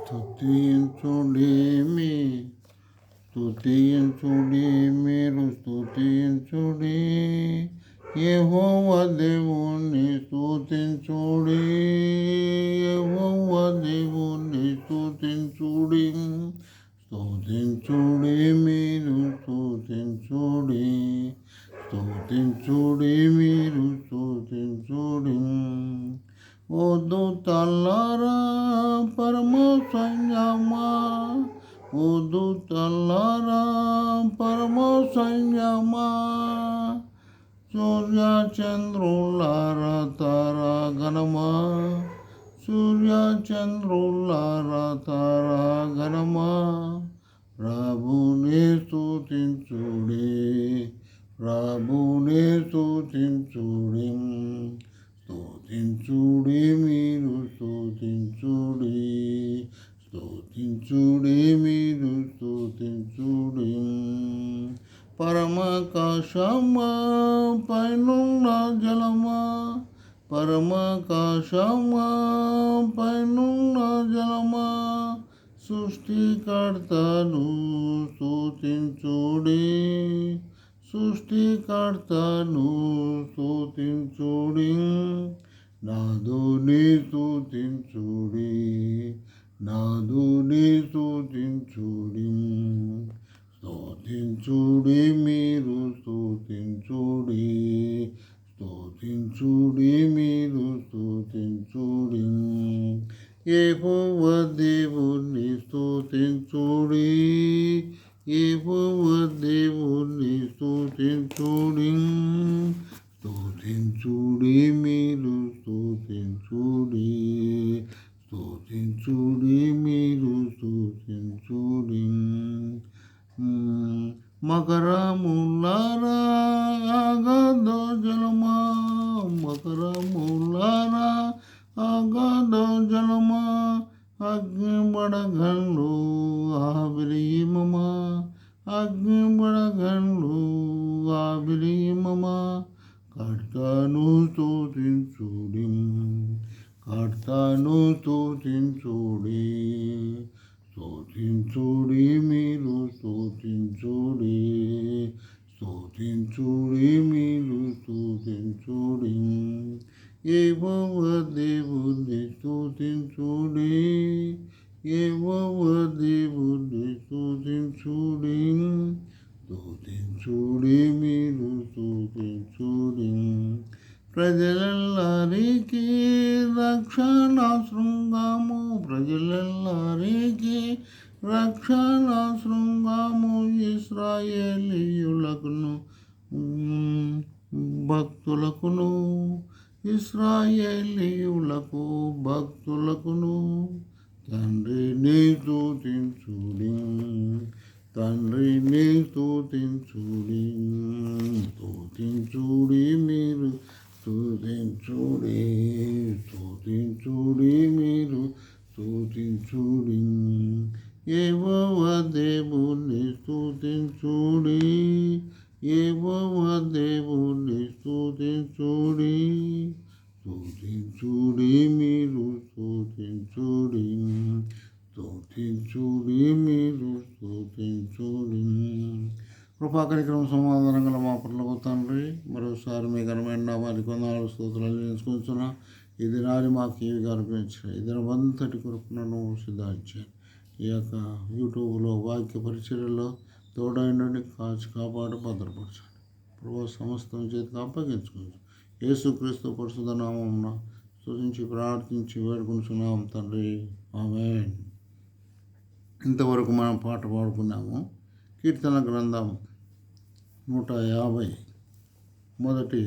స్తుతించుడేమి స్తుతించుడి మీరు స్తుతించుడి యెహోవా దేవుని స్తుతించుడి యెహోవా దేవుని స్తుతించుడి స్తుతించుడి మీరు స్తుతించుడి స్తుతించుడి మీరు స్తుతించుడి ఓ దూతలారా పరమ సైన్యమా ఓ దూతలారా పరమ సైన్యమా సూర్య చంద్రులారా తారాగణమా సూర్య చంద్రులారా తారాగణమా ప్రభుని స్తుతించుడి ప్రభుని స్తుతించుడి స్తుతించుడి మీరు స్తుతించుడి స్తుతించుడి మీరు స్తుతించుడి పరమాకాశమా పైనున్న జలమా పరమాకాశమా పైనున్న జలమా సృష్టికర్తను స్తుతించుడి సృష్టికర్తను స్తుతించుడి నాదుని స్తుతించుడి నాదుని స్తుతించుడి స్తుతించుడి మీరు స్తుతించుడి స్తుతించుడి మీరు స్తుతించుడి యెహోవా దేవుని స్తుతించుడి యెహోవా దేవుని స్తుతించుడి స్తుతించుడి మీరు స్తుతించుడి స్తుతించుడి మీరు స్తుతించుడి మకరములారా అగాధ జలమా మకరములారా అగాధ జలమా అగ్నిబడగండ్లు ఆవిరిమమా అగ్నిబడగండ్లు ఆవిరిమమా కర్తను స్తుతించుడి కర్తను స్తుతించుడి స్తుతించుడి మీరు స్తుతించుడి స్తుతించుడి మీరు స్తుతించుడి యెహోవా దేవుని స్తుతించుడి యెహోవా దేవుని స్తుతించుడి స్తుతించుడి మీరు స్తుతించుడి ప్రజలెల్లరికి రక్షణ శృంగము ప్రజలెల్లరికి రక్షణ శృంగము ఇశ్రాయేలీయులకును భక్తులకును ఇశ్రాయేలీయులకు భక్తులకును తండ్రిని స్తుతించుడి తండ్రిని స్తుతించుడి స్తుతించుడి మీరు స్తుతించుడి స్తుతించుడి మీరు స్తుతించుడి యెహోవా దేవుని స్తుతించుడి యెహోవా దేవుని స్తుతించుడి స్తుతించుడి మీరు స్తుతించుడి స్తుతించుడి మీరు స్తుతించుడి కృపాకరిక్రమ సమాధానం గల మా పట్లకు తండ్రి మరోసారి మీ ఘనమైన నామానికి వందనాలు స్తోత్రాలు చేసుకుంటున్నా ఇది నాది మాకు ఇవి కనిపించిన ఇది అంతటి కొరకు నన్ను సిద్ధించాను ఈ యొక్క యూట్యూబ్లో వాక్య పరిచర్యలో తోడైండి కాచి కాపాడు భద్రపరచండి ప్రభు సమస్తం చేతికి అప్పగించుకోవచ్చు యేసుక్రీస్తు పరిశుద్ధ నామమున స్తుతించి ప్రార్థించి వేడుకుంటున్నాం తండ్రి ఆమేన్. ఇంతవరకు మనం పాట పాడుకున్నాము. కీర్తన గ్రంథం 150 మొదటి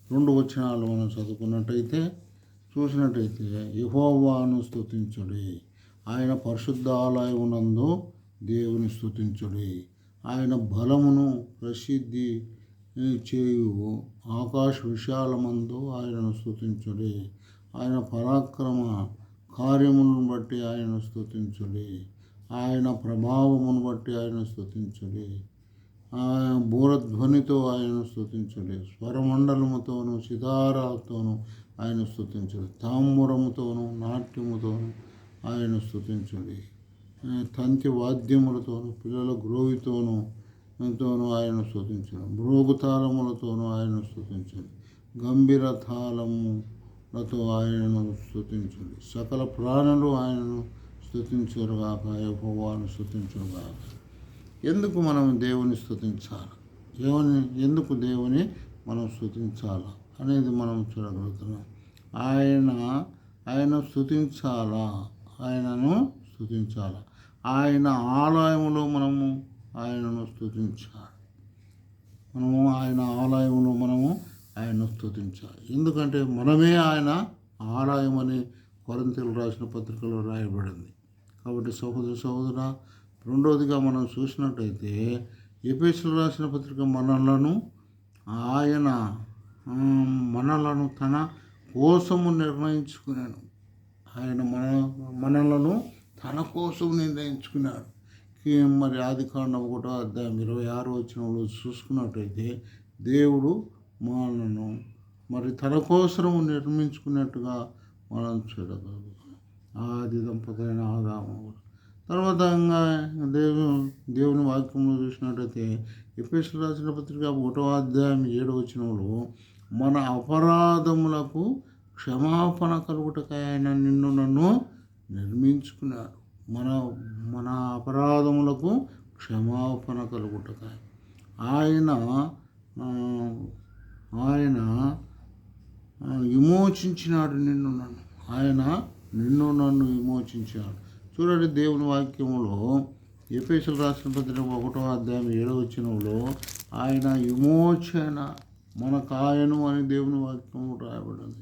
2 వచనాలు మనం చదువుకున్నట్టయితే చూసినట్టయితే యెహోవాను స్తుతించుడి ఆయన పరిశుద్ధ ఆలయమునందు దేవుని స్తుతించుడి ఆయన బలమును ప్రసిద్ధి చేయు ఆకాశ విశాలమందు ఆయనను స్తుతించుడి ఆయన పరాక్రమ కార్యములను బట్టి ఆయన స్తుతించుడి ఆయన ప్రభావమును బట్టి ఆయన స్తుతించుడి ఆయన బూరధ్వనితో ఆయన స్తుతించుడి స్వరమండలముతోను సితారాతోను ఆయన స్తుతించుడి తాంబూరముతోను నాట్యముతోను ఆయన స్తుతించుడి. తంతి వాద్యములతోనూ పిల్లల గ్రోవితోనూ ఆయనను స్తుతించుడి. మ్రోగుతాళములతోనూ ఆయనను స్తుతించుడి. గంభీర తాళములతో ఆయనను స్తుతించుడి. సకల ప్రాణులు ఆయనను స్తుతించురుగాక. యెహోవాను స్తుతించురుగాక. ఎందుకు మనం దేవుని స్తుతించాలి, ఎందుకు దేవుని మనం స్తుతించాలా అనేది మనం చూడగలుగుతున్నాం. ఆయన స్తుతించాలా, ఆయనను స్తుతించాలా. ఆయన ఆలయంలో మనము ఆయనను స్తుతించాలి. ఆయన ఆలయంలో ఆయనను స్తుతించాలి. ఎందుకంటే మనమే ఆయన ఆలయం అని కొరింథీయులకు రాసిన పత్రికలో రాయబడింది. కాబట్టి సహోదర రెండవదిగా మనం చూసినట్టయితే ఎఫెసీయులకు రాసిన పత్రిక మనలను తన కోసము నిర్ణయించుకున్నాడు. ఆయన మనలను తన కోసం నిర్ణయించుకున్నాడు. మరి ఆదికాండం 1:26 చూసుకున్నట్టయితే దేవుడు మనను మరి తన కోసం నిర్మించుకున్నట్టుగా మనం చూడగలుగుతాం. ఆది దంపతులైన ఆదాము. తర్వాత దేవుని వాక్యంలో చూసినట్టయితే ఎఫెసీయులకు రాసిన పత్రిక 1:7 మన అపరాధములకు క్షమాపణ కలుగుటకై ఆయన నన్ను నిర్మించుకున్నాడు. మన అపరాధములకు క్షమాపణ కలుగుటకై ఆయన విమోచించినాడు నన్ను విమోచించాడు. చూడండి, దేవుని వాక్యములో ఎఫెసీయులకు రాసిన పత్రిక 1:7 ఆయన విమోచన మన కాయను అని దేవుని వాక్యంలో రాయబడింది.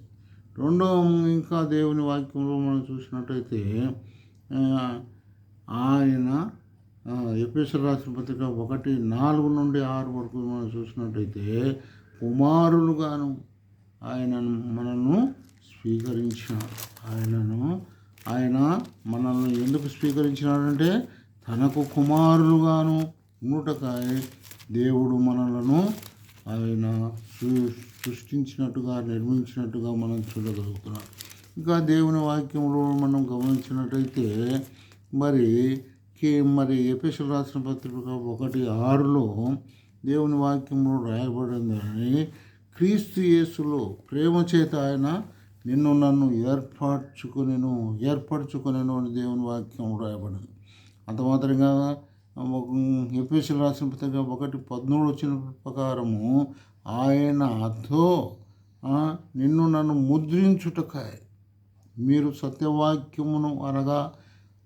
ఇంకా దేవుని వాక్యంలో మనం చూసినట్టయితే ఆయన ఎఫెసీయులకు రాసిన పత్రిక 1:4-6 మనం చూసినట్టయితే కుమారులుగాను ఆయన మనల్ని స్వీకరించాడు. ఆయన మనల్ని ఎందుకు స్వీకరించినాడంటే తనకు కుమారులుగాను ఉండుటకై దేవుడు మనలను ఆయన సృష్టించినట్టుగా నిర్మించినట్టుగా మనం చూడగలుగుతున్నాం. ఇంకా దేవుని వాక్యంలో మనం గమనించినట్టయితే మరి ఎఫెసీయులకు రాసిన పత్రిక 1:6 దేవుని వాక్యంలో రాయబడిందని క్రీస్తు యేసులో ప్రేమ చేత ఆయన నన్ను ఏర్పరచుకొనెను అని దేవుని వాక్యం రాయబడింది. అంత మాత్రంగా ఎఫెసీయులకు రాసిన పత్రిక 1:13 ప్రకారము ఆయనతో నన్ను ముద్రించుటకై మీరు సత్యవాక్యమును అనగా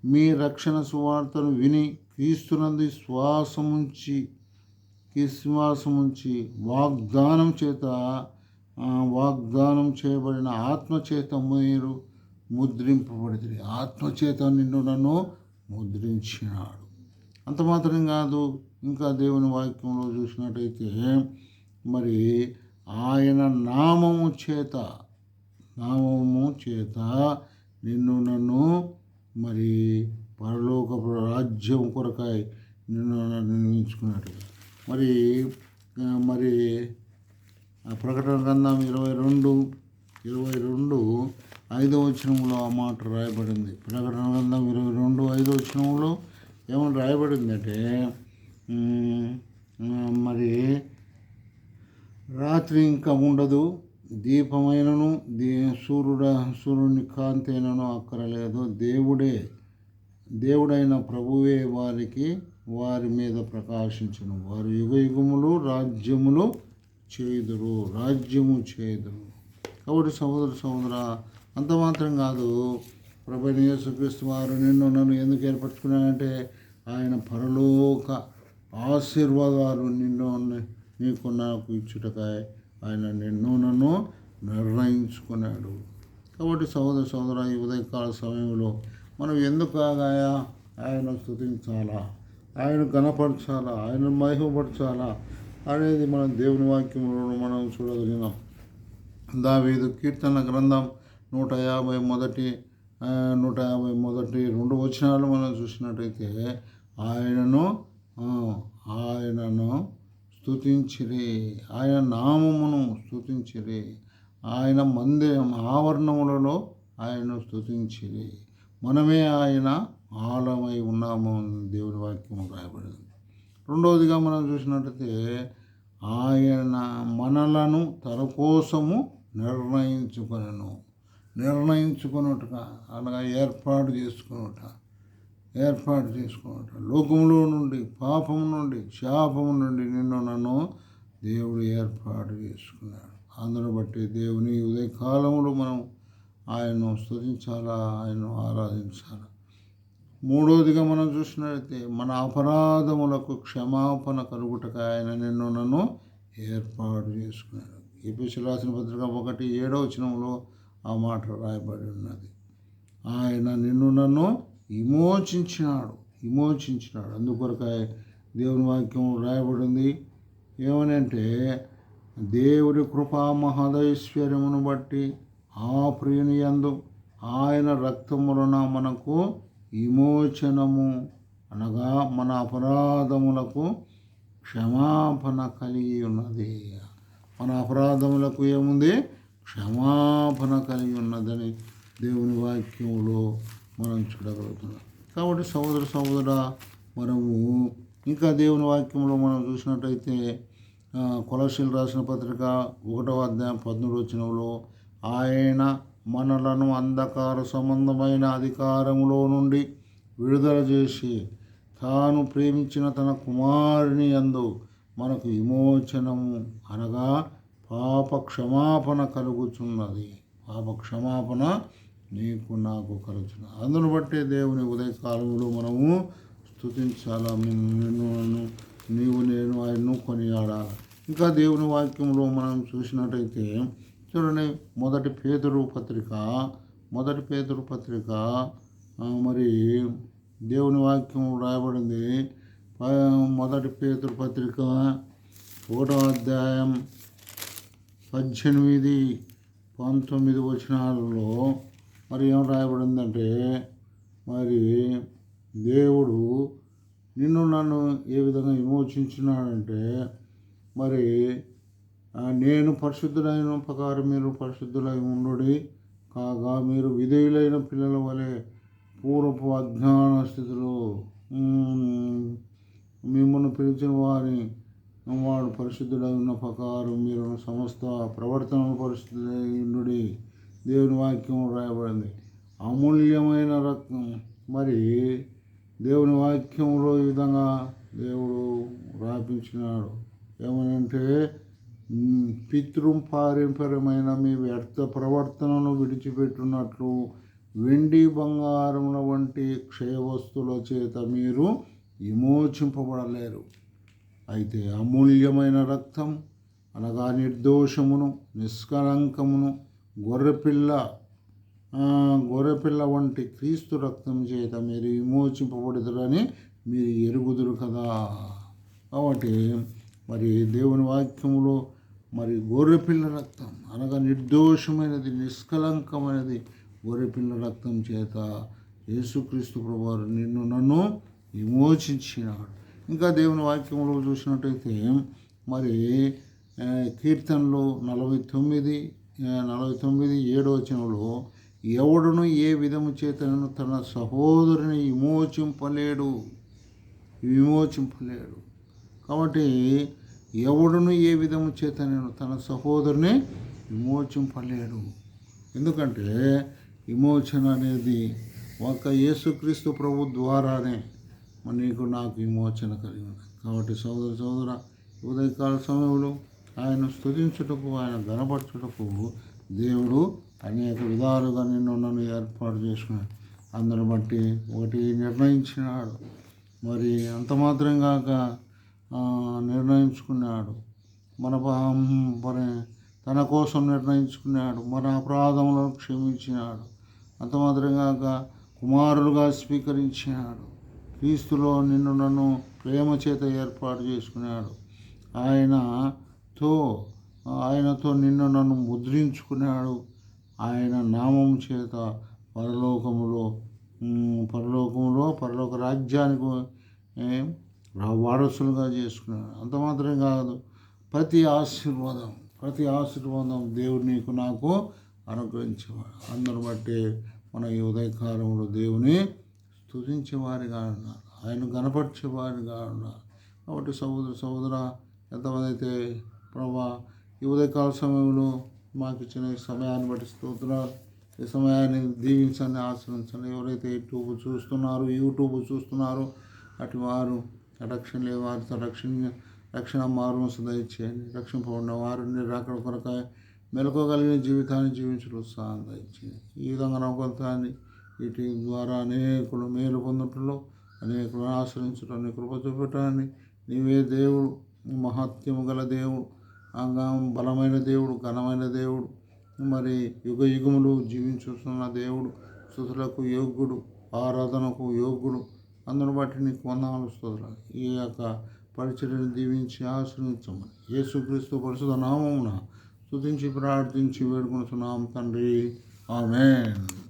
మీ రక్షణ సువార్తను విని క్రీస్తునందు విశ్వాసముంచి వాగ్దానం చేయబడిన ఆత్మచేత మీరు ముద్రింపబడితే ఆత్మచేత నన్ను ముద్రించినాడు. అంత మాత్రం కాదు, ఇంకా దేవుని వాక్యంలో చూసినట్టయితే మరి ఆయన నామము చేత నన్ను మరి పరలోక రాజ్యం కొరకై నన్ను నిర్మించుకున్నట్టుగా మరి ప్రకటన గ్రంథం 22:5 ఆ మాట రాయబడింది. ప్రకటన గ్రంథం 22:5 ఏమని రాయబడిందంటే మరి రాత్రి ఇంకా ఉండదు, దీపమైనను సూర్యుని కాంతి అయినను అక్కరలేదు, దేవుడైన ప్రభువే వారి మీద ప్రకాశించును, వారు యుగములు రాజ్యము చేయుదురు. కాబట్టి సహోదర అంత మాత్రం కాదు, ప్రభువైన యేసుక్రీస్తు వారు నన్ను ఎందుకు ఏర్పరచుకున్నానంటే ఆయన పరలోక ఆశీర్వాదాలు నీకు నాకు ఇచ్చుటకాయ ఆయన నన్ను నిర్ణయించుకున్నాడు. కాబట్టి సహోదర ఈ ఉదయకాల సమయంలో మనం ఎందుకు ఆయన స్తుతించాలా, ఆయన గణపరచాలా, ఆయన మహిమపరచాలా అనేది మనం దేవుని వాక్యంలో మనం చూడగలిగినాం. దావీదు కీర్తన గ్రంథం 151 మనం చూసినట్టయితే ఆయనను స్తుతించిరి, ఆయన నామమును స్తుతించిరి, ఆయన ఆవరణములలో ఆయనను స్తుతించిరి. మనమే ఆయన ఆలమై ఉన్నాము అని దేవుని వాక్యం రాయబడింది. రెండవదిగా మనం చూసినట్లయితే ఆయన మనలను తన కోసము నిర్ణయించుకున్నట్టుగా అనగా ఏర్పాటు చేసుకున్నట లోకములో నుండి, పాపము నుండి, శాపము నుండి నిన్ను నన్ను దేవుడు ఏర్పాటు చేసుకున్నాడు. అందును బట్టి దేవుని ఉదయకాలములో మనం ఆయన్ను స్తుతించాలా, ఆయన్ను ఆరాధించాలా. మూడవదిగా మనం చూసినట్లయితే మన అపరాధములకు క్షమాపణ కలుగుటకు ఆయన నిన్ను నన్ను ఏర్పాటు చేసుకున్నాడు. ఎఫెసీయులకు రాసిన పత్రిక 1:7 ఆ మాట రాయబడి ఉన్నది. ఆయన నిన్ను నన్ను విమోచించినాడు. అందుకొరకు దేవుని వాక్యం రాయబడింది. ఏమని అంటే, దేవుడి కృపా మహదైశ్వర్యమును బట్టి ఆ ప్రియుని యందు ఆయన రక్తములన మనకు విమోచనము, అనగా మన అపరాధములకు క్షమాపణ కలిగి ఉన్నది. మన అపరాధములకు ఏముంది? క్షమాపణ కలిగి ఉన్నదని దేవుని వాక్యంలో మనం చూడగలుగుతున్నాం. కాబట్టి సహోదర మనము ఇంకా దేవుని వాక్యంలో మనం చూసినట్టయితే కొలస్సీయులకు రాసిన పత్రిక 1:13 ఆయన మనలను అంధకార సంబంధమైన అధికారములో నుండి విడుదల చేసి తాను ప్రేమించిన తన కుమారుని యందు మనకు విమోచనము, అనగా పాప క్షమాపణ కలుగుచున్నది. పాప క్షమాపణ నీకు నాకు కలుగుచున్నది. అందును బట్టి దేవుని ఉదయకాలంలో మనము స్తుతించాలా. నీవు నేను ఆయన్ను కొనియాడాలి. ఇంకా దేవుని వాక్యంలో మనం చూసినట్టయితే చూడండి, మొదటి పేతురు పత్రిక మరి దేవుని వాక్యం రాయబడింది. మొదటి పేతురు పత్రిక 1:18-19 మరి ఏం రాయబడిందంటే, మరి దేవుడు నిన్ను నన్ను ఏ విధంగా విమోచించినాడంటే, మరి నేను పరిశుద్ధులైన ప్రకారం మీరు పరిశుద్ధులై ఉండుడి, కాగా మీరు విధేయులైన పిల్లల వలె పూర్వపు అజ్ఞాన స్థితిలో మిమ్మల్ని పిలిచిన వాడు పరిశుద్ధులై ఉన్న ప్రకారం మీరు సమస్త ప్రవర్తనను పరిశుద్ధులై ఉండుడి. దేవుని వాక్యం రాయబడింది. అమూల్యమైన రక్తం. మరి దేవుని వాక్యంలో ఈ విధంగా దేవుడు రాపించినాడు. ఏమనంటే, పితృపారంపర్యమైన మీ వ్యర్థ ప్రవర్తనను విడిచిపెట్టున్నట్లు వెండి బంగారముల వంటి క్షయవస్తుల చేత మీరు విమోచింపబడలేరు. అయితే అమూల్యమైన రక్తం, అనగా నిర్దోషమును నిష్కలంకమును గొర్రెపిల్ల వంటి క్రీస్తు రక్తం చేత మీరు విమోచింపబడుతారని మీరు ఎరుగుదురు కదా. కాబట్టి మరి దేవుని వాక్యములో మరి గొర్రెపిల్ల రక్తం, అనగా నిర్దోషమైనది, నిష్కలంకమైనది గొర్రెపిల్ల రక్తం చేత యేసుక్రీస్తు ప్రభువారు నిన్ను నన్ను విమోచించినాడు. ఇంకా దేవుని వాక్యంలో చూసినట్టయితే మరి కీర్తనలు 49:7 ఎవడును ఏ విధము చేతను తన సహోదరుని విమోచింపలేడు. కాబట్టి ఎవడును ఏ విధము చేతను తన సహోదరుని విమోచింపలేడు. ఎందుకంటే విమోచన అనేది ఒక యేసుక్రీస్తు ప్రభు ద్వారానే నీకు నాకు విమోచన కలిగింది. కాబట్టి సోదర ఉదయకాల సమయంలో ఆయన స్తుతించుటకు, ఆయన గణపరచుటకు దేవుడు అనేక విధాలుగా నన్ను ఏర్పాటు చేసుకున్నాడు. అందరిని బట్టి ఒకటి నిర్ణయించినాడు. మరి అంత మాత్రం కాక నిర్ణయించుకున్నాడు. తన కోసం నిర్ణయించుకున్నాడు. మన అపరాధములను క్షమించినాడు. అంత మాత్రం కాక కుమారులుగా స్వీకరించినాడు. క్రీస్తులో నిన్ను నన్ను ప్రేమ చేత ఏర్పాటు చేసుకున్నాడు. ఆయనతో నిన్ను నన్ను ముద్రించుకున్నాడు. ఆయన నామం చేత పరలోక రాజ్యానికి వారసులుగా చేసుకున్నాడు. అంత మాత్రమే కాదు, ప్రతి ఆశీర్వాదం దేవుడు నీకు నాకు అనుగ్రహించేవాడు. అందరిని బట్టి మన ఈ ఉదయకాలంలో దేవుని స్తుతించేవారిగా ఉన్నారు, ఆయన గణపరిచేవారిగా ఉన్నారు. కాబట్టి సహోదర ఎంతమంది అయితే ప్రభా ఈ ఉదయకాల సమయంలో మాకు ఇచ్చిన ఈ సమయాన్ని బట్టి స్తోత్రాలు. ఈ సమయాన్ని దీవించండి, ఆశ్రయించండి. ఎవరైతే యూట్యూబ్ చూస్తున్నారో అటు వారు రక్షణ లేని వారితో రక్షణ మార్గం దయచేయండి. రక్షింపబడిన వారిని రాకడ కొరకాయ మెలకోగలిగిన జీవితాన్ని జీవించడం ఉత్సాహం దయచేయండి. ఈ విధంగా నమ్మకంతాన్ని వీటి ద్వారా అనేకులు మేలు పొందటంలో, అనేకులను ఆశ్రయించడం, నీ కృప చూపటాన్ని, నీవే దేవుడు, మహత్యము గల దేవుడు, బలమైన దేవుడు, ఘనమైన దేవుడు, మరి యుగములు జీవించుతున్న దేవుడు, స్తుతులకు యోగ్యుడు, ఆరాధనకు యోగ్యుడు. అందును బట్టి నీకు వందనాలు స్తోత్రాలు. ఈ యొక్క పరిచర్యను దీవించి ఆశ్రయించమని యేసుక్రీస్తు పరిశుద్ధ నామమున స్తుతించి ప్రార్థించి వేడుకొనుచున్నాం తండ్రి. ఆమేన్.